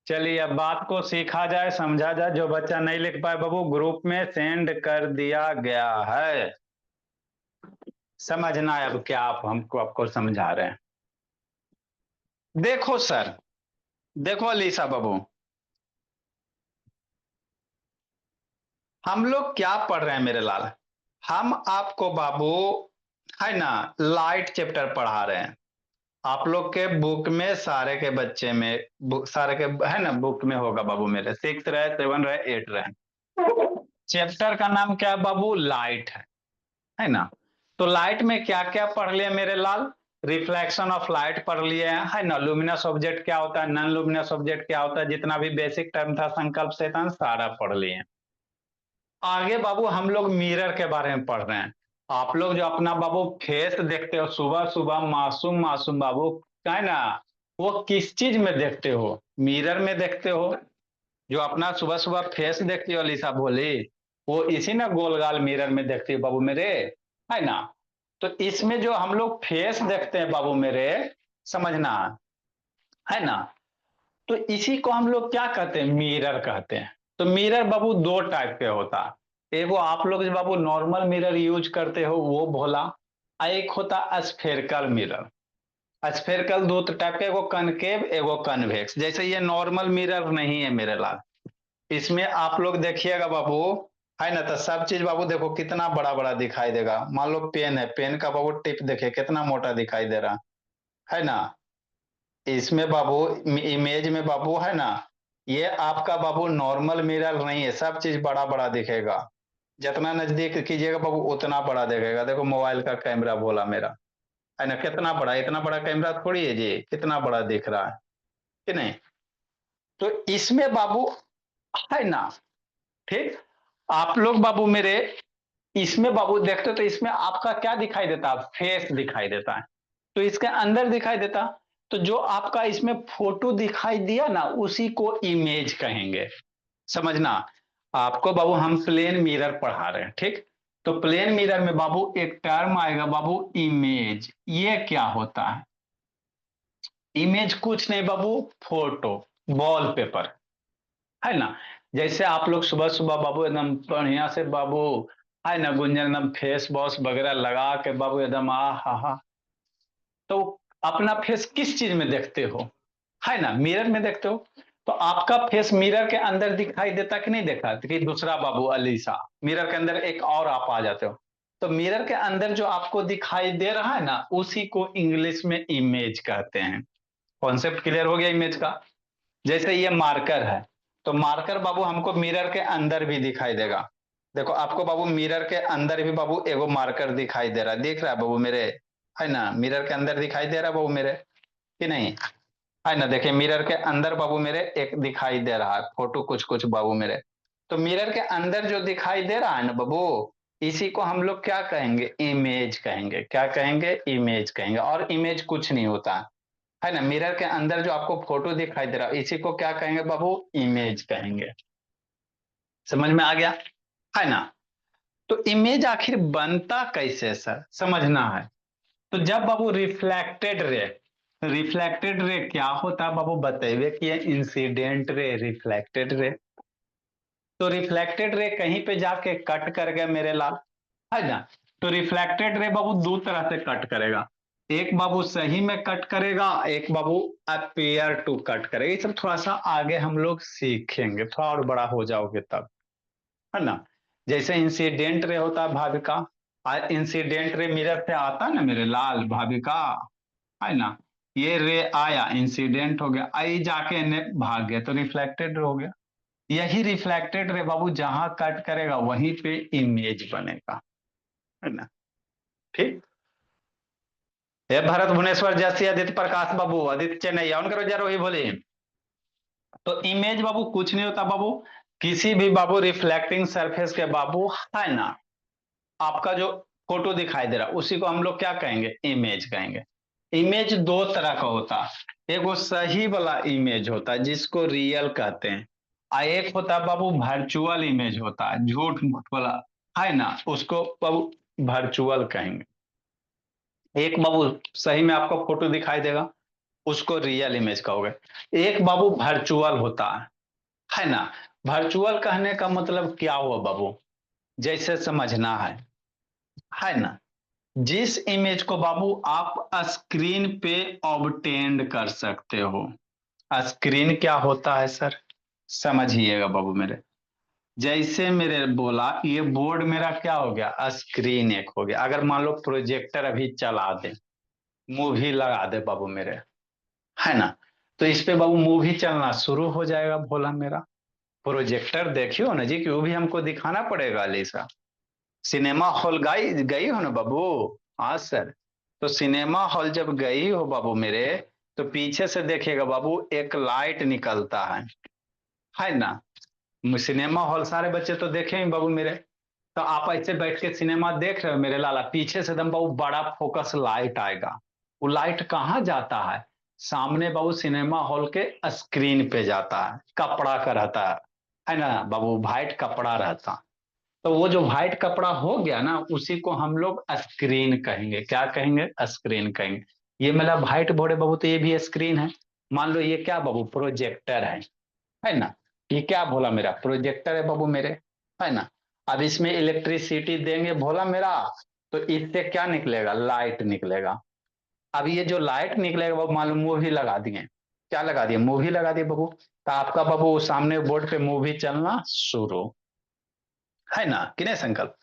चलिए अब बात को सीखा जाए, समझा जाए। जो बच्चा नहीं लिख पाए बाबू, ग्रुप में सेंड कर दिया गया है। समझना है अब क्या आप हमको आपको समझा रहे हैं। देखो सर, देखो अलीसा बाबू, हम लोग क्या पढ़ रहे हैं मेरे लाल। हम आपको बाबू, है ना, लाइट चैप्टर पढ़ा रहे हैं। आप लोग के बुक में सारे के बच्चे में सारे के, है ना, बुक में होगा बाबू मेरे, 6 रहे, 7 रहे, 8 रहे। चैप्टर का नाम क्या है बाबू? लाइट है ना। तो लाइट में क्या क्या पढ़ लिए मेरे लाल? रिफ्लेक्शन ऑफ लाइट पढ़ लिए हैं, है ना। लुमिनस ऑब्जेक्ट क्या होता है, नॉन लुमिनस ऑब्जेक्ट क्या होता है, जितना भी बेसिक टर्म था, संकल्प से था, सारा पढ़ लिए। आगे बाबू हम लोग मिरर के बारे में पढ़ रहे हैं। आप लोग जो अपना बाबू फेस देखते हो सुबह सुबह, मासूम मासूम बाबू, है ना, वो किस चीज में देखते हो? मिरर में देखते हो। जो अपना सुबह सुबह फेस देखती हो अलीसा बोली, वो इसी ना गोलगाल मिरर में देखती हो बाबू मेरे, है ना। तो इसमें जो हम लोग फेस देखते हैं बाबू मेरे, समझना, है ना। तो इसी को हम लोग क्या कहते हैं? मिरर कहते हैं। तो मिरर बाबू दो टाइप के होता है। एगो आप लोग जो बाबू नॉर्मल मिरर यूज करते हो वो भोला, और एक होता स्फेरिकल मिरर। स्फेरिकल दो टाइप के, एगो कनकेव एगो कन्वेक्स। जैसे ये नॉर्मल मिरर नहीं है मेरे लाल, इसमें आप लोग देखिएगा बाबू, है ना, तो सब चीज बाबू देखो कितना बड़ा बड़ा दिखाई देगा। मान लो पेन है, पेन का बाबू टिप देखिए कितना मोटा दिखाई दे रहा है ना। इसमें बाबू इमेज में बाबू, है ना, ये आपका बाबू नॉर्मल मिरर नहीं है, सब चीज बड़ा बड़ा दिखेगा। जितना नजदीक कीजिएगा बाबू उतना बड़ा दिखेगा। देखो मोबाइल का कैमरा बोला मेरा, है ना, कितना बड़ा, इतना बड़ा कैमरा थोड़ी है जी, कितना बड़ा दिख रहा है कि नहीं। तो इसमें बाबू, है ना, ठीक। आप लोग बाबू मेरे इसमें बाबू देखते हो तो इसमें आपका क्या दिखाई देता है? फेस दिखाई देता है। तो इसके अंदर दिखाई देता, तो जो आपका इसमें फोटो दिखाई दिया ना, उसी को इमेज कहेंगे। समझना। आपको बाबू हम प्लेन मिरर पढ़ा रहे हैं, ठीक। तो प्लेन मिरर में बाबू एक टर्म आएगा बाबू, इमेज। ये क्या होता है? इमेज कुछ नहीं बाबू, फोटो, वॉलपेपर, है ना। जैसे आप लोग सुबह सुबह बाबू एकदम बढ़िया से बाबू, है ना, गुंजन एकदम फेस वॉश वगैरह लगा के बाबू एकदम आ हा, तो अपना फेस किस चीज में देखते हो? है ना, मिरर में देखते हो। तो आपका फेस मिरर के अंदर दिखाई देता कि नहीं देखा कि दूसरा बाबू अलीसा, मिरर के अंदर एक और आप आ जाते हो। तो मिरर के अंदर जो आपको दिखाई दे रहा है ना, उसी को इंग्लिश में इमेज कहते हैं। कॉन्सेप्ट क्लियर हो गया इमेज का। जैसे ये मार्कर है, तो मार्कर बाबू हमको मिरर के अंदर भी दिखाई देगा। देखो आपको बाबू मिरर के अंदर भी बाबू एगो मार्कर दिखाई दे रहा है, दिख रहा है बाबू मेरे, है ना, मिरर के अंदर दिखाई दे रहा है बाबू मेरे कि नहीं, है ना। देखिए मिरर के अंदर बाबू मेरे एक दिखाई दे रहा है फोटो, कुछ कुछ बाबू मेरे। तो मिरर के अंदर जो दिखाई दे रहा है ना बाबू, इसी को हम लोग क्या कहेंगे? इमेज कहेंगे। क्या कहेंगे? इमेज कहेंगे। और इमेज कुछ नहीं होता, है ना। मिरर के अंदर जो आपको फोटो दिखाई दे रहा है, इसी को क्या कहेंगे बाबू? इमेज कहेंगे। समझ में आ गया, है ना। तो इमेज आखिर बनता कैसे सर, समझना है। तो जब बाबू रिफ्लेक्टेड रे, रिफ्लेक्टेड रे क्या होता है बाबू बतेबे कि इंसिडेंट रे, रिफ्लेक्टेड रे। तो रिफ्लेक्टेड रे कहीं पे जाके कट कर गया मेरे लाल, है ना। तो रिफ्लेक्टेड रे बाबू दो तरह से कट करेगा। एक बाबू सही में कट करेगा, एक बाबू अपेयर टू कट करेगा। ये सब थोड़ा सा आगे हम लोग सीखेंगे, थोड़ा और बड़ा हो जाओगे तब, है ना। जैसे इंसिडेंट रे होता है भाविका, इंसिडेंट रे मिरर से आता है ना मेरे लाल भाविका, है ना। ये रे आया, इंसिडेंट हो गया, आई जाके इन्हें भाग गया, तो रिफ्लेक्टेड हो गया। यही रिफ्लेक्टेड रे बाबू जहां कट करेगा वहीं पे इमेज बनेगा, है ना, ठीक। हे भरत भुवनेश्वर जैसी आदित्य प्रकाश बाबू, आदित्य चेन्नई ऑन करो जरा, वही बोले। तो इमेज बाबू कुछ नहीं होता बाबू, किसी भी बाबू रिफ्लेक्टिंग सरफेस के बाबू, है ना, आपका जो फोटो दिखाई दे रहा है उसी को हम लोग क्या कहेंगे? इमेज कहेंगे। इमेज दो तरह का होता है, एक वो सही वाला इमेज होता है जिसको रियल कहते हैं, और एक होता है बाबू वर्चुअल इमेज होता है, झूठ मूठ वाला, है ना, उसको बाबू वर्चुअल कहेंगे। एक बाबू सही में आपको फोटो दिखाई देगा, उसको रियल इमेज कहोगे। एक बाबू वर्चुअल होता है ना। वर्चुअल कहने का मतलब क्या हुआ बाबू, जैसे समझना है ना। जिस इमेज को बाबू आप स्क्रीन पे ऑब्टेंड कर सकते हो। स्क्रीन क्या होता है सर, समझिएगा बाबू मेरे। जैसे मेरे बोला ये बोर्ड मेरा क्या हो गया, स्क्रीन एक हो गया। अगर मान लो प्रोजेक्टर अभी चला दे, मूवी लगा दे बाबू मेरे, है ना, तो इस पे बाबू मूवी चलना शुरू हो जाएगा भोला मेरा। प्रोजेक्टर देखियो ना जी, कि वो भी हमको दिखाना पड़ेगा अलीसा। सिनेमा हॉल गई गई हो ना बाबू। हाँ सर। तो सिनेमा हॉल जब गई हो बाबू मेरे, तो पीछे से देखिएगा बाबू एक लाइट निकलता है ना। सिनेमा हॉल सारे बच्चे तो देखे ही बाबू मेरे। तो आप ऐसे बैठ के सिनेमा देख रहे हो मेरे लाला, पीछे से एकदम बाबू बड़ा फोकस लाइट आएगा। वो लाइट कहाँ जाता है, सामने बाबू सिनेमा हॉल के स्क्रीन पे जाता है, कपड़ा का रहता है ना बाबू, व्हाइट कपड़ा रहता। तो वो जो व्हाइट कपड़ा हो गया ना, उसी को हम लोग स्क्रीन कहेंगे। क्या कहेंगे, स्क्रीन कहेंगे। ये मतलब व्हाइट बोर्ड है बाबू, तो ये भी स्क्रीन है। मान लो ये क्या बाबू, प्रोजेक्टर है ना। ये क्या बोला मेरा, प्रोजेक्टर है बाबू मेरे, है ना। अब इसमें इलेक्ट्रिसिटी देंगे भोला मेरा, तो इससे क्या निकलेगा, लाइट निकलेगा। अब ये जो लाइट निकलेगा बाबू, मान लो मूवी लगा दिए, क्या लगा दिए, मूवी लगा दिए बाबू। तो आपका बाबू सामने बोर्ड पे मूवी चलना शुरू, है ना कि नहीं संकल्प।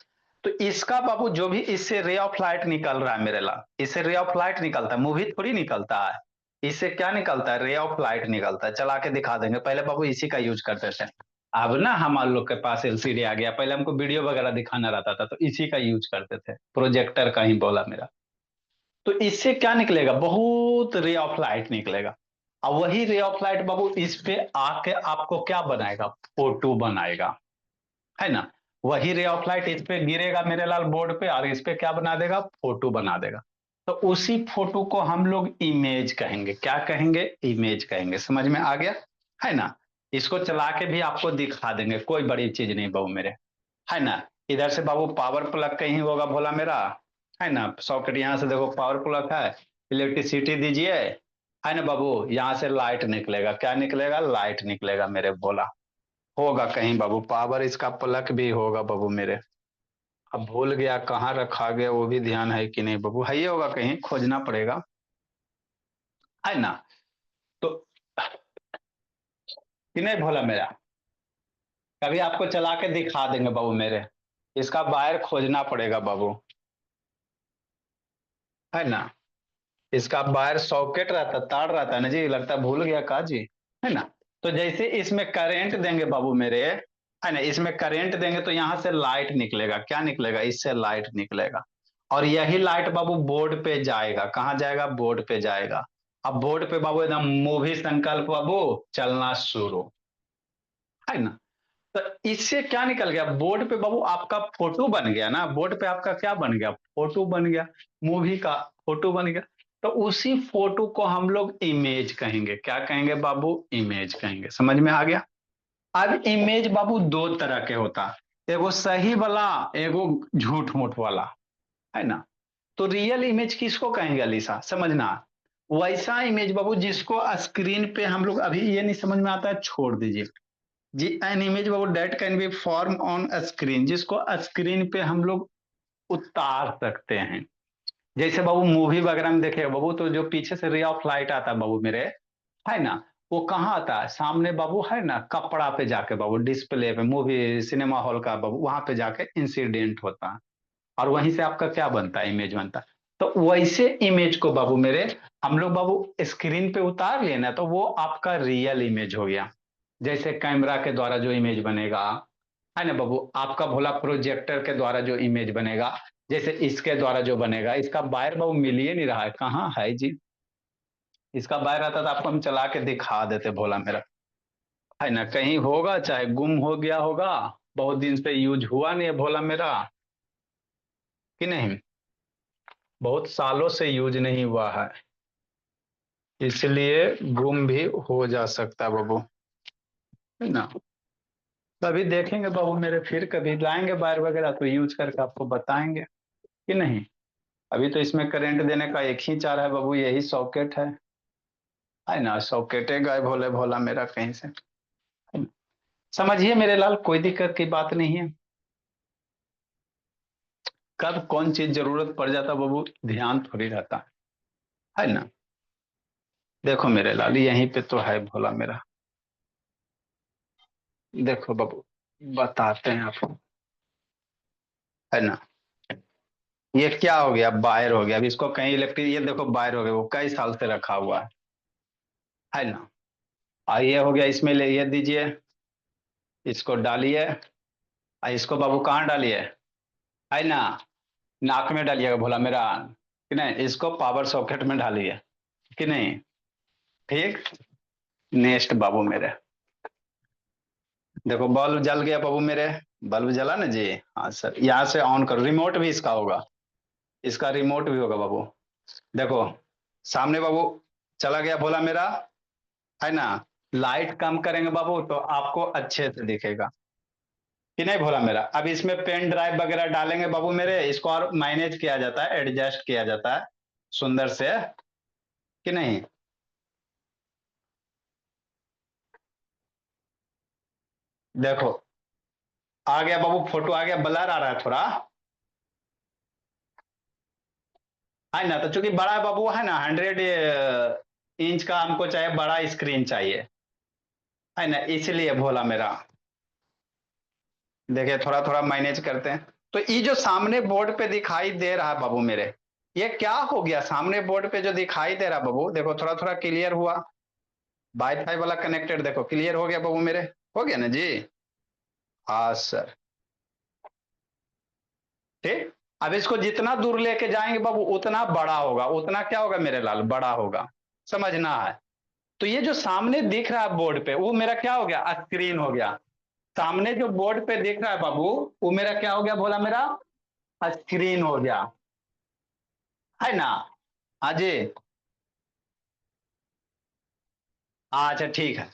तो इसका बाबू जो भी इससे रे ऑफ लाइट निकल रहा है मेरे ला, इससे रे ऑफ लाइट निकलता है, मूवी थोड़ी निकलता है। इससे क्या निकलता है, रे ऑफ लाइट निकलता है। चला के दिखा देंगे, पहले बाबू इसी का यूज करते थे। अब ना हमारे लोग के पास एलसीडी आ गया, पहले हमको वीडियो वगैरह दिखाना रहता था, तो इसी का यूज करते थे, प्रोजेक्टर का ही बोला मेरा। तो इससे क्या निकलेगा, बहुत रे ऑफ लाइट निकलेगा। अब वही रे ऑफ लाइट बाबू इस पे आके आपको क्या बनाएगा, फोटो बनाएगा, है ना। वही रे ऑफ लाइट इस पे गिरेगा मेरे लाल बोर्ड पे, और इस पे क्या बना देगा, फोटो बना देगा। तो उसी फोटो को हम लोग इमेज कहेंगे। क्या कहेंगे, इमेज कहेंगे। समझ में आ गया, है ना। इसको चला के भी आपको दिखा देंगे, कोई बड़ी चीज नहीं बाबू मेरे, है ना। इधर से बाबू पावर प्लग कहीं होगा भोला मेरा, है ना। सॉकेट यहाँ से देखो पावर प्लग है, इलेक्ट्रिसिटी दीजिए, है ना बाबू। यहाँ से लाइट निकलेगा, क्या निकलेगा, लाइट निकलेगा मेरे भोला। होगा कहीं बाबू पावर, इसका प्लग भी होगा बाबू मेरे। अब भूल गया कहाँ रखा गया, वो भी ध्यान है कि नहीं बाबू, है ही होगा कहीं, खोजना पड़ेगा, है ना। तो कि नहीं भोला मेरा, कभी आपको चला के दिखा देंगे बाबू मेरे। इसका वायर खोजना पड़ेगा बाबू, है ना। इसका वायर सॉकेट रहता, तार रहता है ना जी, लगता है भूल गया का जी, है ना। तो जैसे इसमें करेंट देंगे बाबू मेरे, है ना, इसमें करेंट देंगे तो यहाँ से लाइट निकलेगा, क्या निकलेगा, इससे लाइट निकलेगा। और यही लाइट बाबू बोर्ड पे जाएगा, कहाँ जाएगा, बोर्ड पे जाएगा। अब बोर्ड पे बाबू एकदम मूवी संकल्प बाबू चलना शुरू, है ना। तो इससे क्या निकल गया, बोर्ड पे बाबू आपका फोटो बन गया ना, बोर्ड पे आपका क्या बन गया, फोटो बन गया, मूवी का फोटो बन गया। तो उसी फोटो को हम लोग इमेज कहेंगे। क्या कहेंगे बाबू, इमेज कहेंगे। समझ में आ गया। अब इमेज बाबू दो तरह के होता, एगो सही वाला, एगो झूठ मूठ वाला, है ना। तो रियल इमेज किसको कहेंगे अलीसा, समझना। वैसा इमेज बाबू जिसको स्क्रीन पे हम लोग, अभी ये नहीं समझ में आता है छोड़ दीजिए जी। एन इमेज बाबू that can be form on screen, जिसको स्क्रीन पे हम लोग उतार सकते हैं। जैसे बाबू मूवी वगैरह में देखे बाबू, तो जो पीछे से रे ऑफ लाइट आता है बाबू मेरे, है ना, वो कहाँ आता है, सामने बाबू, है ना, कपड़ा पे जाके बाबू, डिस्प्ले पे, मूवी सिनेमा हॉल का बाबू, वहां पे जाके इंसिडेंट होता है। और वहीं से आपका क्या बनता है, इमेज बनता है। तो वैसे इमेज को बाबू मेरे हम लोग बाबू स्क्रीन पे उतार लिए ना, तो वो आपका रियल इमेज हो गया। जैसे कैमरा के द्वारा जो इमेज बनेगा, है ना बाबू, आपका भोला प्रोजेक्टर के द्वारा जो इमेज बनेगा, जैसे इसके द्वारा जो बनेगा, इसका बायर बाबू मिल ही नहीं रहा है, कहाँ है जी। इसका बायर रहता था आपको हम चला के दिखा देते भोला मेरा, है ना। कहीं होगा, चाहे गुम हो गया होगा, बहुत दिन से यूज हुआ नहीं है भोला मेरा, कि नहीं, बहुत सालों से यूज नहीं हुआ है, इसलिए गुम भी हो जा सकता है बाबू, है ना। कभी देखेंगे बाबू मेरे, फिर कभी लाएंगे वायर वगैरह तो यूज करके आपको बताएंगे, कि नहीं। अभी तो इसमें करंट देने का एक ही चारा है बाबू, यही सॉकेट है। है ना, सॉकेटे गायब भोले भोला मेरा कहीं से। समझिए मेरे लाल, कोई दिक्कत की बात नहीं है। कब कौन चीज जरूरत पड़ जाता बाबू, ध्यान थोड़ी रहता है ना। देखो मेरे लाल, यहीं पे तो है भोला मेरा। देखो बाबू, बताते हैं आपको, है ना। ये क्या हो गया, बाहर हो गया। अब इसको कहीं इलेक्ट्रिक, ये देखो बाहर हो गया, वो कई साल से रखा हुआ है ना। आइए हो गया, इसमें ले ये दीजिए, इसको डालिए। इसको बाबू कहाँ डालिए, है ना, नाक में डालिएगा भोला मेरा, कि नहीं। इसको पावर सॉकेट में डालिए, कि नहीं। ठीक। नेक्स्ट बाबू मेरे, देखो बल्ब जल गया बाबू मेरे। बल्ब जला ना जी। हाँ सर, यहाँ से ऑन करो, रिमोट भी इसका होगा, इसका रिमोट भी होगा बाबू। देखो सामने बाबू, चला गया भोला मेरा, है ना। लाइट कम करेंगे बाबू तो आपको अच्छे से दिखेगा, कि नहीं भोला मेरा। अब इसमें पेन ड्राइव वगैरह डालेंगे बाबू मेरे, इसको और मैनेज किया जाता है, एडजस्ट किया जाता है सुंदर से, कि नहीं। देखो आ गया बाबू, फोटो आ गया, ब्लर आ रहा है थोड़ा, है ना। तो चूंकि बड़ा है बाबू, है ना, 100 इंच का हमको चाहिए, बड़ा स्क्रीन चाहिए, है ना, इसलिए भोला मेरा। देखिए थोड़ा थोड़ा मैनेज करते हैं। तो ये जो सामने बोर्ड पे दिखाई दे रहा है बाबू मेरे, ये क्या हो गया, सामने बोर्ड पे जो दिखाई दे रहा है बाबू, देखो थोड़ा थोड़ा क्लियर हुआ। वाईफाई वाला कनेक्टेड, देखो क्लियर हो गया बाबू मेरे, हो गया ना जी। हाँ सर। ठीक। अब इसको जितना दूर लेके जाएंगे बाबू, उतना बड़ा होगा, उतना क्या होगा मेरे लाल, बड़ा होगा। समझना है। तो ये जो सामने दिख रहा है बोर्ड पे, वो मेरा क्या हो गया, स्क्रीन हो गया। सामने जो बोर्ड पे दिख रहा है बाबू, वो मेरा क्या हो गया बोला, मेरा स्क्रीन हो गया, है ना। हाँ जी। अच्छा ठीक है।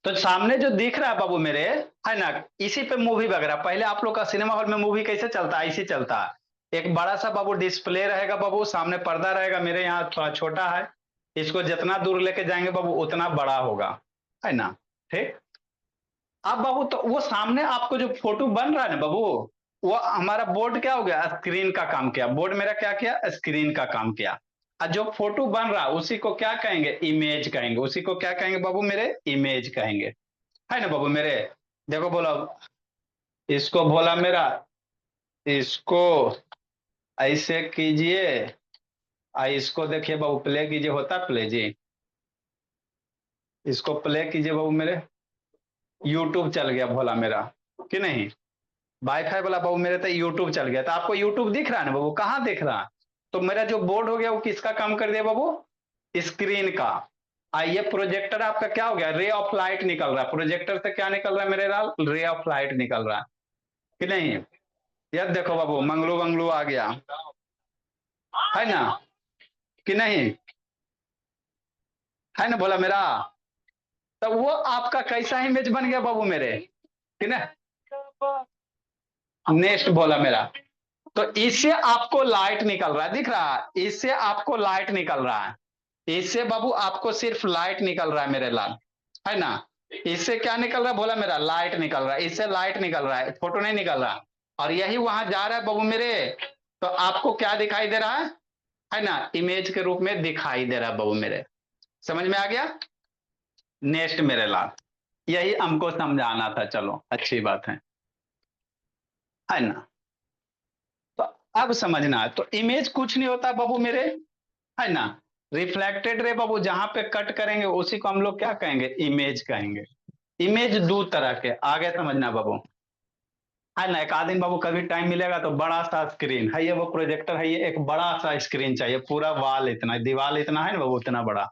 तो सामने जो दिख रहा है बाबू मेरे, है ना, इसी पे मूवी वगैरह, पहले आप लोग का सिनेमा हॉल में मूवी कैसे चलता है, इसी चलता है। एक बड़ा सा बाबू डिस्प्ले रहेगा बाबू, सामने पर्दा रहेगा, मेरे यहाँ थोड़ा छोटा है। इसको जितना दूर लेके जाएंगे बाबू, उतना बड़ा होगा, है ना। ठीक। अब बाबू तो वो सामने आपको जो फोटो बन रहा है ना बाबू, वो हमारा बोर्ड क्या हो गया, स्क्रीन का काम किया। बोर्ड मेरा क्या किया, स्क्रीन का काम किया। और जो फोटो बन रहा उसी को क्या कहेंगे, इमेज कहेंगे। उसी को क्या कहेंगे बाबू मेरे, इमेज कहेंगे, है ना बाबू मेरे। देखो बोला, इसको बोला मेरा, इसको ऐसे कीजिए। इसको देखिए बाबू, प्ले कीजिए, होता प्ले जी। इसको प्ले कीजिए बाबू मेरे, यूट्यूब चल गया भोला मेरा, कि नहीं। वाईफाई वाला बाबू मेरे तो यूट्यूब चल गया। तो आपको यूट्यूब दिख रहा है ना बाबू, कहाँ दिख रहा है। तो मेरा जो बोर्ड हो गया वो किसका काम कर दिया बाबू, स्क्रीन का। ये प्रोजेक्टर आपका क्या हो गया, रे ऑफ लाइट निकल रहा है। प्रोजेक्टर से क्या निकल रहा है मेरे लाल, रे ऑफ लाइट निकल रहा है, कि नहीं। यार देखो बाबू, मंगलू मंगलू आ गया, है ना, कि नहीं, है ना बोला मेरा। तो वो आपका कैसा इमेज बन गया बाबू मेरे, कि ना। नेक्स्ट बोला मेरा, तो इससे आपको लाइट निकल रहा है, दिख रहा है, इससे आपको लाइट निकल रहा है। इससे बाबू आपको सिर्फ लाइट निकल रहा है मेरे लाल, है ना। इससे क्या निकल रहा है बोला मेरा, लाइट निकल रहा है। इससे लाइट निकल रहा है, फोटो नहीं निकल रहा। और यही वहां जा रहा है बाबू मेरे, तो आपको क्या दिखाई दे रहा है ना, इमेज के रूप में दिखाई दे रहा है बाबू मेरे। समझ में आ गया। नेक्स्ट मेरे लाल, यही हमको समझाना था, चलो अच्छी बात है ना। तो अब समझना है, तो इमेज कुछ नहीं होता बाबू मेरे, है ना। रिफ्लेक्टेड रे बाबू, जहां पे कट करेंगे उसी को हम लोग क्या कहेंगे, इमेज कहेंगे। इमेज दो तरह के, आगे समझना बाबू, है ना। एक आध दिन बाबू कभी टाइम मिलेगा तो बड़ा सा स्क्रीन है, ये वो प्रोजेक्टर है, ये एक बड़ा सा स्क्रीन चाहिए, पूरा वाल इतना, दीवार इतना है ना बाबू, उतना बड़ा।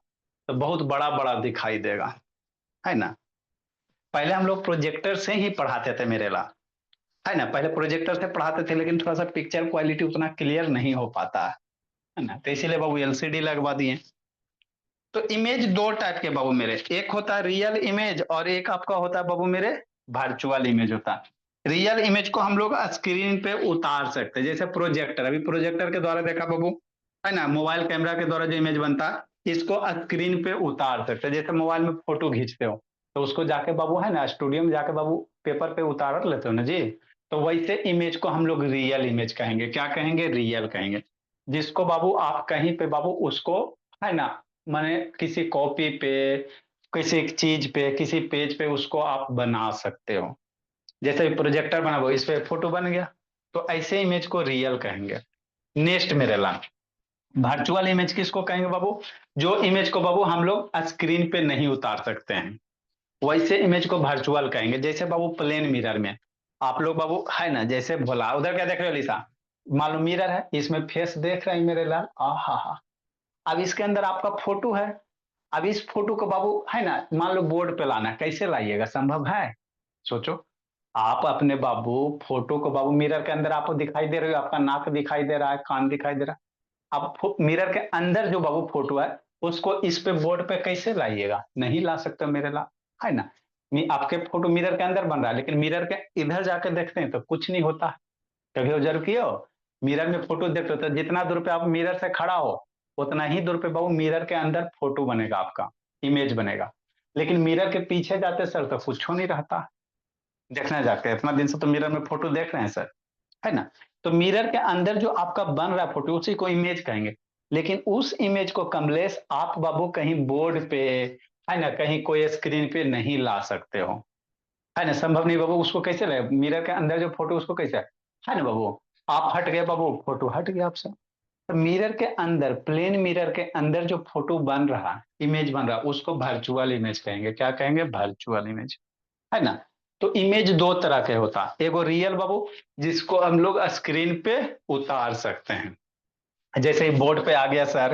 तो बहुत बड़ा बड़ा दिखाई देगा, है ना। पहले हम लोग प्रोजेक्टर से ही पढ़ाते थे मेरे ला, है ना। पहले प्रोजेक्टर से पढ़ाते थे, लेकिन थोड़ा सा पिक्चर क्वालिटी उतना क्लियर नहीं हो पाता है ना। तो इसीलिए बाबू एलसीडी लगवा दिए। तो इमेज दो टाइप के बाबू मेरे, एक होता है रियल इमेज, और एक आपका होता है बाबू मेरे वर्चुअल इमेज होता है। रियल इमेज को हम लोग स्क्रीन पे उतार सकते हैं, जैसे प्रोजेक्टर, अभी प्रोजेक्टर के द्वारा देखा बाबू, है ना, मोबाइल कैमरा के द्वारा जो इमेज बनता है, इसको स्क्रीन पे उतार सकते हैं। जैसे मोबाइल में फोटो खींचते हो तो उसको जाके बाबू है ना स्टूडियो में जाके बाबू पेपर पे उतार लेते हो ना जी। तो वैसे इमेज को हम लोग रियल इमेज कहेंगे। क्या कहेंगे? रियल कहेंगे। जिसको बाबू आप कहीं पे बाबू उसको है ना माने किसी कॉपी पे, किसी चीज पे, किसी पेज पे उसको आप बना सकते हो। जैसे प्रोजेक्टर बना वो इस पे फोटो बन गया, तो ऐसे इमेज को रियल कहेंगे। नेक्स्ट मेरे ला वर्चुअल इमेज किसको कहेंगे बाबू? जो इमेज को बाबू हम लोग स्क्रीन पे नहीं उतार सकते हैं, वैसे इमेज को वर्चुअल कहेंगे। जैसे बाबू प्लेन मिरर में आप लोग बाबू है ना, जैसे भोला उधर क्या देख रहे हो लिसा, मालूम मिरर है, इसमें फेस देख रहे हैं मेरे लाल, आ हा हा। अब इसके अंदर आपका फोटो है। अब इस फोटो को बाबू है ना मान लो बोर्ड पे लाना, कैसे लाइएगा? संभव है? सोचो। आप अपने बाबू फोटो को बाबू मिरर के अंदर आपको दिखाई दे रहे हो, आपका नाक दिखाई दे रहा है, कान दिखाई दे रहा है। अब मिरर के अंदर जो बाबू फोटो है उसको इस पे बोर्ड पे कैसे लाइएगा? नहीं ला सकते मेरे ला, है ना। आपके फोटो मिरर के अंदर बन रहा है, लेकिन मिरर के इधर जाके देखते हैं तो कुछ नहीं होता। कभी ऑब्जर्व किए हो? मिरर में फोटो देखते हो तो जितना दूर पे आप मिरर से खड़ा हो उतना ही दूर पे बाबू मिरर के अंदर फोटो बनेगा, आपका इमेज बनेगा। लेकिन मिरर के पीछे जाते सर तो कुछ हो नहीं रहता। देखने जाते हैं इतना दिन से तो मिरर में फोटो देख रहे हैं सर, है ना। तो मिरर के अंदर जो आपका बन रहा है फोटो उसी को इमेज कहेंगे। लेकिन उस इमेज को कमलेश आप बाबू कहीं बोर्ड पे है ना कहीं कोई स्क्रीन पे नहीं ला सकते हो, है ना। संभव नहीं बाबू। उसको कैसे लाए? मिरर के अंदर जो फोटो उसको कैसे है ना बाबू, आप हट गए बाबू फोटो हट गया आपसे। तो मिरर के अंदर प्लेन मिरर के अंदर जो फोटो बन रहा इमेज बन रहा उसको वर्चुअल इमेज कहेंगे। क्या कहेंगे? वर्चुअल इमेज, है ना। तो इमेज दो तरह के होता, एगो रियल बाबू जिसको हम लोग स्क्रीन पे उतार सकते हैं। जैसे ही बोर्ड पे आ गया सर,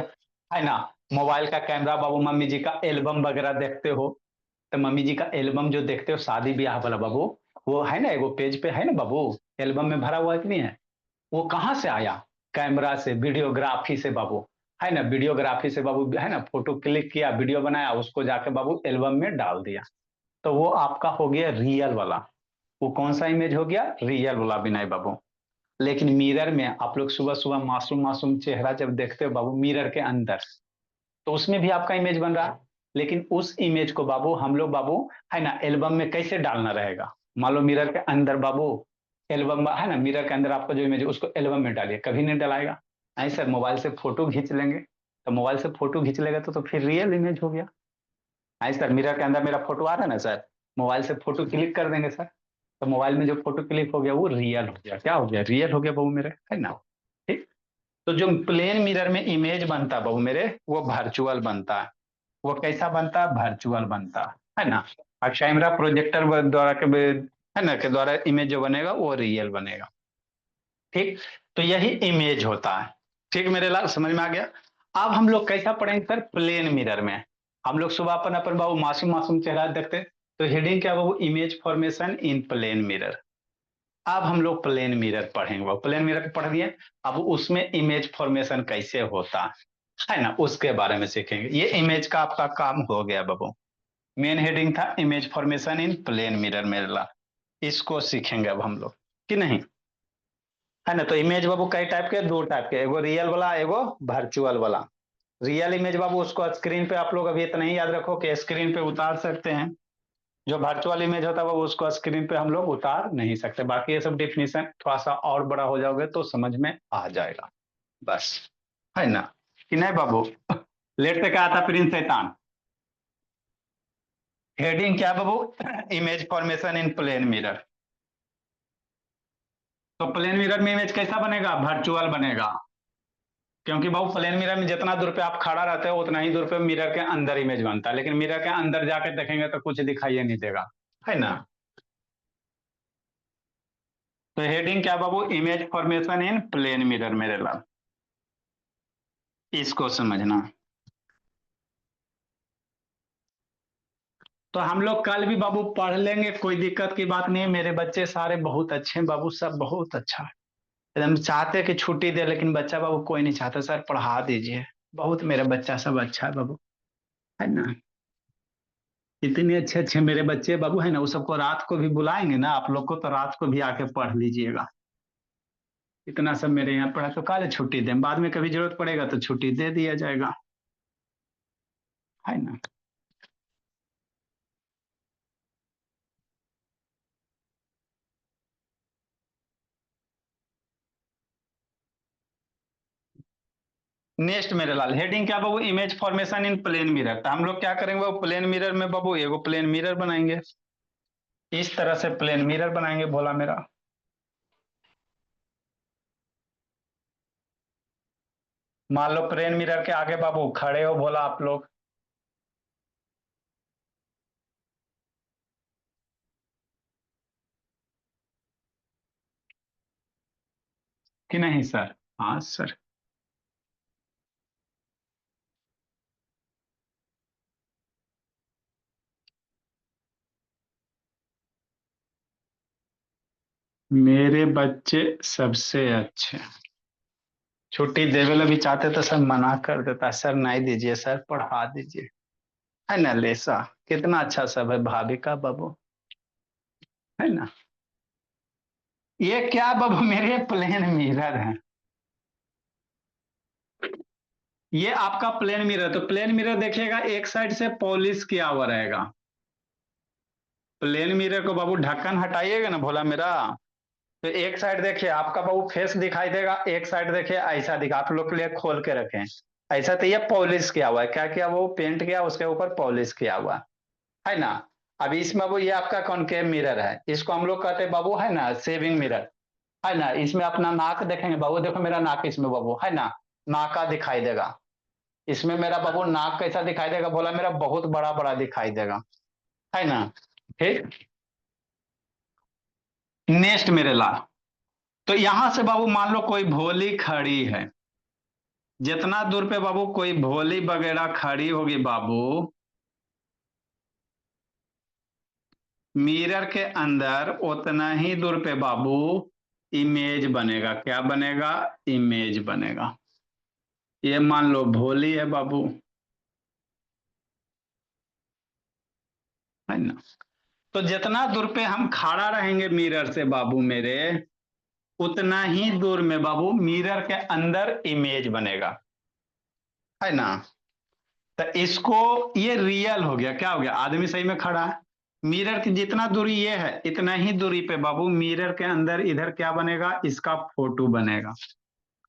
है ना। मोबाइल का कैमरा बाबू, मम्मी जी का एल्बम वगैरह देखते हो तो मम्मी जी का एल्बम जो देखते हो शादी ब्याह वाला बाबू, वो है ना एगो पेज पे है ना बाबू, एल्बम में भरा हुआ है कि नहीं है? वो कहाँ से आया? कैमरा से, वीडियोग्राफी से बाबू, है ना। वीडियोग्राफी से बाबू है ना, फोटो क्लिक किया, वीडियो बनाया, उसको जाके बाबू एल्बम में डाल दिया। तो वो आपका हो गया रियल वाला। वो कौन सा इमेज हो गया? रियल वाला विनय बाबू। लेकिन मिरर में आप लोग सुबह सुबह मासूम मासूम चेहरा जब देखते हो बाबू मिरर के अंदर, तो उसमें भी आपका इमेज बन रहा है। लेकिन उस इमेज को बाबू हम लोग बाबू है ना एल्बम में कैसे डालना रहेगा? मान लो मिरर के अंदर बाबू एल्बम है ना, मिरर के अंदर आपका जो इमेज है उसको एल्बम में डालिए, कभी नहीं डलाएगा। नहीं सर, मोबाइल से फोटो खींच लेंगे तो मोबाइल से फोटो खींच लेगा तो फिर रियल इमेज हो गया। नहीं सर, मिरर के अंदर मेरा फोटो आ रहा है ना सर, मोबाइल से फोटो क्लिक कर देंगे सर, तो मोबाइल में जो फोटो क्लिक हो गया वो रियल हो गया। क्या हो गया? रियल हो गया बहू मेरे, है ना। ठीक। तो जो प्लेन मिरर में इमेज बनता है बहू मेरे, वो वर्चुअल बनता है। वो कैसा बनता है? वर्चुअल बनता है ना। और कैमरा प्रोजेक्टर द्वारा के है ना के द्वारा इमेज जो बनेगा वो रियल बनेगा। ठीक। तो यही इमेज होता है। ठीक मेरे लाल, समझ में आ गया? अब हम लोग कैसा पढ़ेंगे सर? प्लेन मिरर में हम लोग सुबह अपन अपन बाबू मासूम मासूम चेहरा देखते, तो हेडिंग क्या बाबू? Image formation in plane mirror. अब हम लोग प्लेन मिरर पढ़ेंगे बाबू, प्लेन मिरर पढ़ दिए। अब उसमें इमेज फॉर्मेशन कैसे होता है ना उसके बारे में सीखेंगे। ये इमेज का आपका काम हो गया बाबू। मेन हेडिंग था image formation in plane mirror मेरे ला, इसको सीखेंगे अब हम लोग कि नहीं, है ना। तो इमेज बाबू कई टाइप के? दो टाइप के, एगो रियल वाला, एगो वर्चुअल वाला। रियल इमेज बाबू उसको स्क्रीन पे आप लोग अभी इतना ही याद रखो कि स्क्रीन पे उतार सकते हैं। जो वर्चुअल इमेज होता है वो उसको स्क्रीन पे हम लोग उतार नहीं सकते। बाकी ये सब डिफिनीशन थोड़ा सा और बड़ा हो जाओगे तो समझ में आ जाएगा बस, है ना कि नहीं बाबू। लेट से क्या आता प्रिंस शैतान? हेडिंग क्या बाबू? Image formation in plane mirror. तो प्लेन मिरर में इमेज कैसा बनेगा? वर्चुअल बनेगा। क्योंकि बाबू प्लेन मिरर में जितना दूर पे आप खड़ा रहते हो उतना ही दूर पे मिरर के अंदर इमेज बनता है, लेकिन मिरर के अंदर जाके देखेंगे तो कुछ दिखाई नहीं देगा, है ना। तो हेडिंग क्या बाबू? Image formation in plane mirror मेरे लाल, इसको समझना। तो हम लोग कल भी बाबू पढ़ लेंगे, कोई दिक्कत की बात नहीं है। मेरे बच्चे सारे बहुत अच्छे हैं बाबू, सब बहुत अच्छा है। एकदम चाहते कि छुट्टी दे, लेकिन बच्चा बाबू कोई नहीं चाहता सर पढ़ा दीजिए। बहुत मेरा बच्चा सब अच्छा है बाबू, है ना। इतने अच्छे अच्छे मेरे बच्चे बाबू है ना, वो सबको रात को भी बुलाएंगे ना आप लोग को, तो रात को भी आके पढ़ लीजिएगा। इतना सब मेरे यहाँ पढ़ा, तो काले छुट्टी दें, बाद में कभी जरूरत पड़ेगा तो छुट्टी दे दिया जाएगा। है ना। नेक्स्ट मेरे लाल, हेडिंग क्या बाबू, image formation in plane mirror. तो हम लोग क्या करेंगे बाबू, प्लेन मिरर में बाबू एगो प्लेन मिरर बनाएंगे। इस तरह से प्लेन मिरर बनाएंगे भोला मेरा। मान लो प्लेन मिरर के आगे बाबू खड़े हो भोला आप लोग, कि नहीं सर? हाँ सर। मेरे बच्चे सबसे अच्छे। छुट्टी देवे भी चाहते तो सर मना कर देता, सर नहीं दीजिए सर, पढ़ा दीजिए। है ना लेसा, कितना अच्छा सब है भाभी का बाबू, है ना। ये क्या बाबू, मेरे प्लेन मिरर है। ये आपका प्लेन मिरर, तो प्लेन मिरर देखिएगा एक साइड से पॉलिश किया हुआ रहेगा। प्लेन मिरर को बाबू ढक्कन हटाइएगा ना भोला मेरा, तो एक साइड देखिए आपका बाबू फेस दिखाई देगा, एक साइड देखिए ऐसा दिखा, आप लोग के लिए खोल के रखें। ऐसा तो ये पॉलिश किया हुआ है, क्या किया वो पेंट किया उसके ऊपर पॉलिश किया हुआ है ना। अभी इसमें बाबू ये आपका कॉनकेव मिरर है, इसको हम लोग कहते हैं बाबू है ना सेविंग मिरर, है ना। इसमें अपना नाक देखेंगे बाबू, देखो मेरा नाक इसमें बाबू है ना, नाका दिखाई देगा। इसमें मेरा बाबू नाक कैसा दिखाई देगा बोला मेरा, बहुत बड़ा बड़ा दिखाई देगा, है ना। ठीक। नेक्स्ट मेरे लाल, तो यहां से बाबू मान लो कोई भोली खड़ी है, जितना दूर पे बाबू कोई भोली वगैरह खड़ी होगी बाबू, मिरर के अंदर उतना ही दूर पे बाबू इमेज बनेगा। क्या बनेगा? इमेज बनेगा। ये मान लो भोली है बाबू, है ना। तो जितना दूर पे हम खड़ा रहेंगे मिरर से बाबू मेरे, उतना ही दूर में बाबू मिरर के अंदर इमेज बनेगा, है ना। तो इसको, ये रियल हो गया, क्या हो गया, आदमी सही में खड़ा है। मिरर की जितना दूरी ये है, इतना ही दूरी पे बाबू मिरर के अंदर इधर क्या बनेगा, इसका फोटो बनेगा।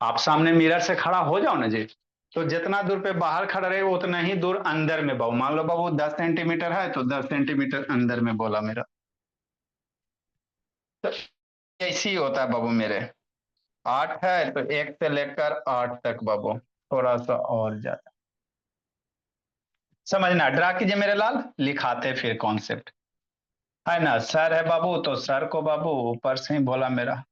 आप सामने मिरर से खड़ा हो जाओ ना जी, तो जितना दूर पे बाहर खड़ा रहे उतना ही दूर अंदर में बाबू, मान लो बाबू 10 सेंटीमीटर है तो 10 सेंटीमीटर अंदर में बोला मेरा। तो ऐसे ही होता है बाबू मेरे। 8 है तो 1 से लेकर 8 तक बाबू, थोड़ा सा और ज्यादा समझना, ड्रा कीजिए मेरे लाल, लिखाते फिर कॉन्सेप्ट, है ना। सर है बाबू तो सर को बाबू ऊपर से ही बोला मेरा,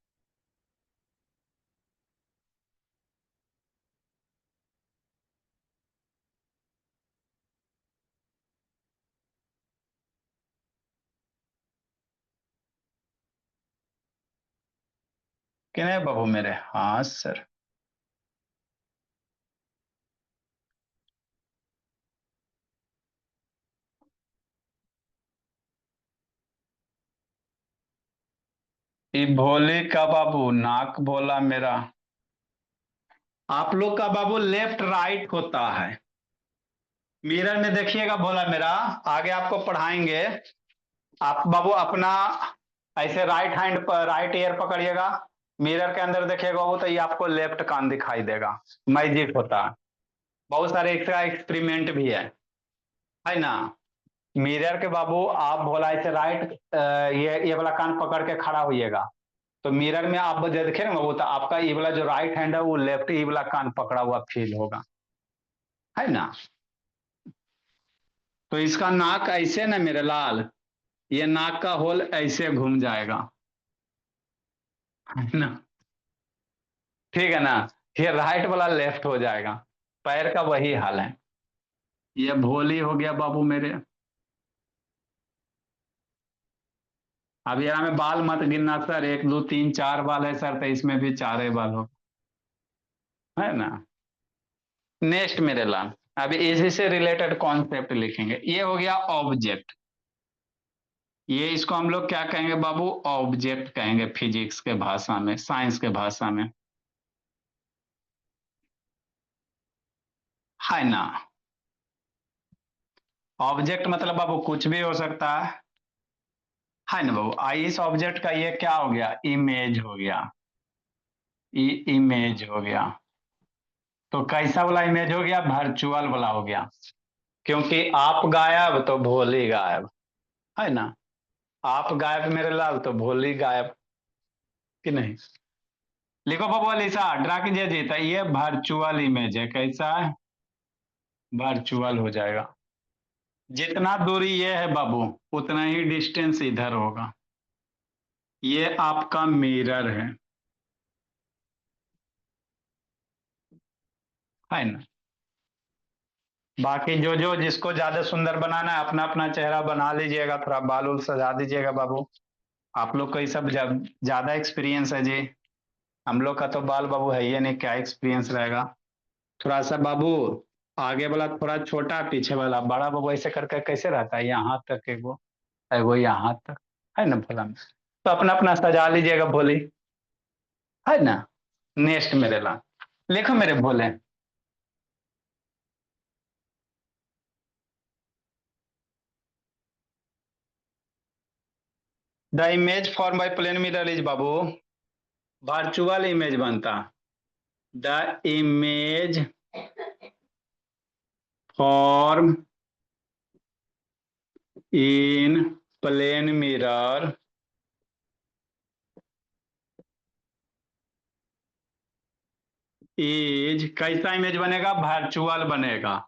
कि नहीं बाबू मेरे। हाँ सर। ये भोले का बाबू नाक बोला मेरा। आप लोग का बाबू लेफ्ट राइट होता है, मिरर में देखिएगा बोला मेरा, आगे आपको पढ़ाएंगे। आप बाबू अपना ऐसे राइट हैंड पर राइट ईयर पकड़िएगा, मिरर के अंदर देखिएगा वो, तो ये आपको लेफ्ट कान दिखाई देगा। मैजिक होता है, बहुत सारे एक्स्ट्रा एक्सपेरिमेंट भी है ना। मिरर के बाबू आप भोला ऐसे राइट, ये वाला कान पकड़ के खड़ा होइएगा, तो मिरर में आप जो देखे ना वो, तो आपका ये वाला जो राइट हैंड है वो लेफ्ट ये वाला कान पकड़ा हुआ फील होगा, है ना। तो इसका नाक ऐसे ना मेरे लाल, ये नाक का होल ऐसे घूम जाएगा, है ना। ठीक है ना। ये राइट वाला लेफ्ट हो जाएगा, पैर का वही हाल है। ये भोली हो गया बाबू मेरे। अब यहाँ में बाल मत गिनना सर, 1 2 3 4 बाल है सर, तो इसमें भी 4 बाल हो, है ना। नेक्स्ट मेरे लाल, अभी इसी से रिलेटेड कॉन्सेप्ट लिखेंगे। ये हो गया ऑब्जेक्ट, ये इसको हम लोग क्या कहेंगे बाबू, ऑब्जेक्ट कहेंगे फिजिक्स के भाषा में, साइंस के भाषा में, है ना। ऑब्जेक्ट मतलब बाबू कुछ भी हो सकता है ना बाबू। इस ऑब्जेक्ट का ये क्या हो गया, इमेज हो गया। इमेज हो गया। तो कैसा वाला इमेज हो गया, वर्चुअल वाला हो गया। क्योंकि आप गायब तो भोली गायब, है ना। आप गायब मेरे लाल तो भोली गायब, कि नहीं। लिखो बाबू अलीसा, ड्रा कीजिए जीता, ये वर्चुअल इमेज है, कैसा है, वर्चुअल हो जाएगा। जितना दूरी ये है बाबू, उतना ही डिस्टेंस इधर होगा। ये आपका मिरर है ना। बाकी जो जो जिसको ज्यादा सुंदर बनाना है अपना अपना चेहरा बना लीजिएगा, थोड़ा बाल उल सजा दीजिएगा बाबू। आप लोग को ये सब ज्यादा एक्सपीरियंस है जी। हम लोग का तो बाल बाबू है ही नहीं, क्या एक्सपीरियंस रहेगा। थोड़ा सा बाबू आगे वाला थोड़ा छोटा, पीछे वाला बड़ा बाबू, ऐसे करके कैसे रहता है, यहाँ तक एगो, एगो यहाँ तक, है ना भोला में। तो अपना अपना सजा लीजिएगा भोली, है ना। नेक्स्ट मेरे ला, लिखो मेरे भोले। The image form by plane mirror is बाबू, वर्चुअल इमेज बनता। The image form in plane mirror is, कैसा इमेज बनेगा, वर्चुअल बनेगा।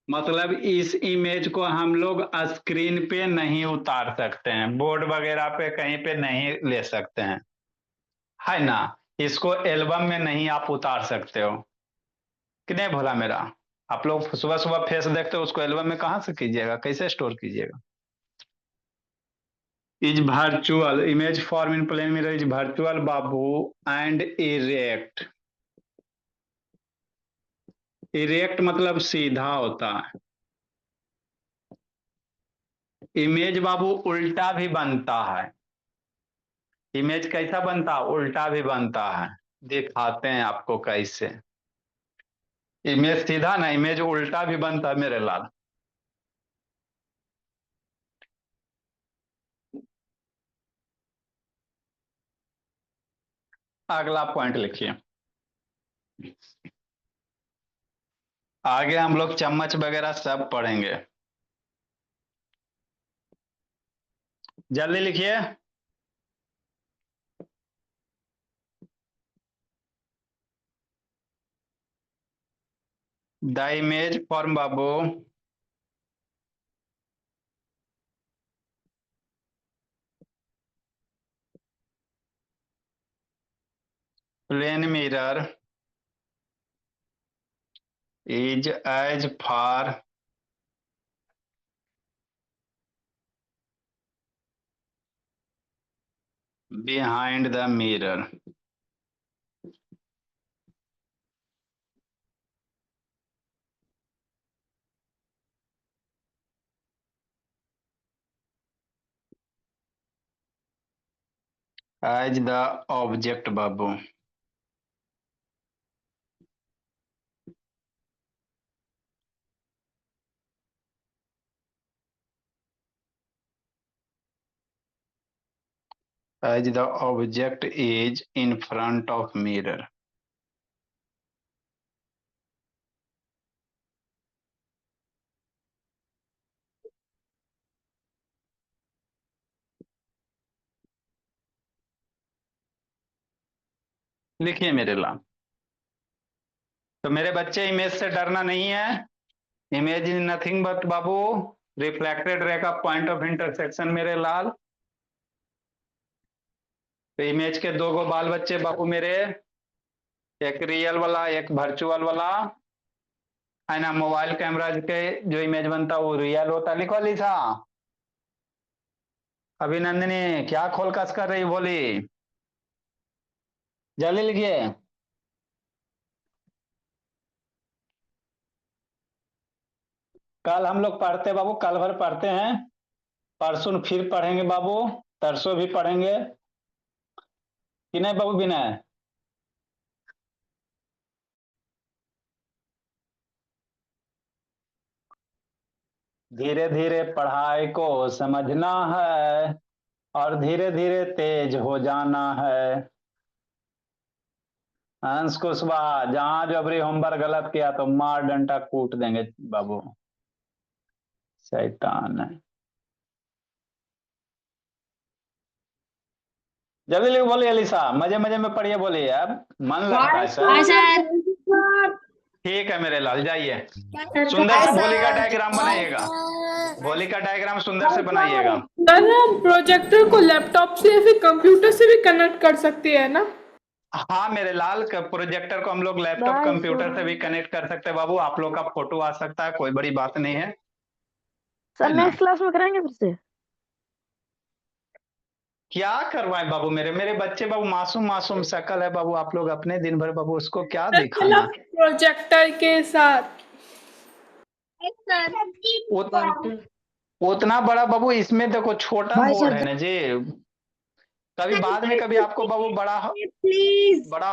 मतलब इस इमेज को हम लोग स्क्रीन पे नहीं उतार सकते हैं, बोर्ड वगैरह पे कहीं पे नहीं ले सकते हैं, है ना। इसको एल्बम में नहीं आप उतार सकते हो, कि नहीं भोला मेरा। आप लोग सुबह सुबह फेस देखते हो, उसको एल्बम में कहाँ से कीजिएगा, कैसे स्टोर कीजिएगा। Is virtual image form in plane mirror is virtual बाबू एंड इरेक्ट। इरेक्ट मतलब सीधा होता है। इमेज बाबू उल्टा भी बनता है। इमेज कैसा बनता, उल्टा भी बनता है। दिखाते हैं आपको कैसे। इमेज सीधा ना, इमेज उल्टा भी बनता है मेरे लाल। अगला पॉइंट लिखिए। आगे हम लोग चम्मच वगैरह सब पढ़ेंगे, जल्दी लिखिए। द इमेज फॉर्म बाबू plane mirror is as far behind the mirror as the object बाबू। As the object is in front of mirror. लिखिए मेरे लाल। तो मेरे बच्चे इमेज से डरना नहीं है। Image is nothing but Babu reflected ray का पॉइंट ऑफ इंटरसेक्शन मेरे लाल। तो इमेज के दो गो बाल बच्चे बाबू मेरे, एक रियल वाला एक वर्चुअल वाला, है ना। मोबाइल कैमरा के जो इमेज बनता है वो रियल होता है। लिखो लिसा। अभिनंदनी क्या खोल कस कर रही बोली, जल्दी लिखिए। कल हम लोग पढ़ते बाबू, कल भर पढ़ते हैं, परसों फिर पढ़ेंगे बाबू, तरसों भी पढ़ेंगे, कि नहीं बाबू विनय। धीरे धीरे पढ़ाई को समझना है और धीरे धीरे तेज हो जाना है। हंस कुशवाहा, जहां जबरी होमवर्क गलत किया तो मार डंडा कूट देंगे बाबू, शैतान है। जल्दी लिखो, बोलिए अलीसा, मजे मजे में पढ़िए, बोलिए, अब मन लगता है सर। ठीक है मेरे लाल, जाइए सुंदर से भोली का डायग्राम बनाइएगा, भोली का डायग्राम सुंदर से बनाइएगा। सर हम प्रोजेक्टर को लैपटॉप से या फिर कंप्यूटर से भी कनेक्ट कर सकते हैं ना? हाँ मेरे लाल, प्रोजेक्टर को हम लोग लैपटॉप कंप्यूटर से भी कनेक्ट कर सकते हैं बाबू, आप लोग का फोटो आ सकता है, कोई बड़ी बात नहीं है। सर नेक्स्ट क्लास में करेंगे फिर से। क्या करवाएं बाबू, मेरे मेरे बच्चे बाबू, मासूम मासूम शक्ल है बाबू, आप लोग अपने दिन भर बाबू उसको क्या दिखाना। प्रोजेक्टर के साथ उतना बड़ा बाबू, इसमें देखो छोटा बोर्ड है ना जी, कभी बाद में कभी आपको बाबू बड़ा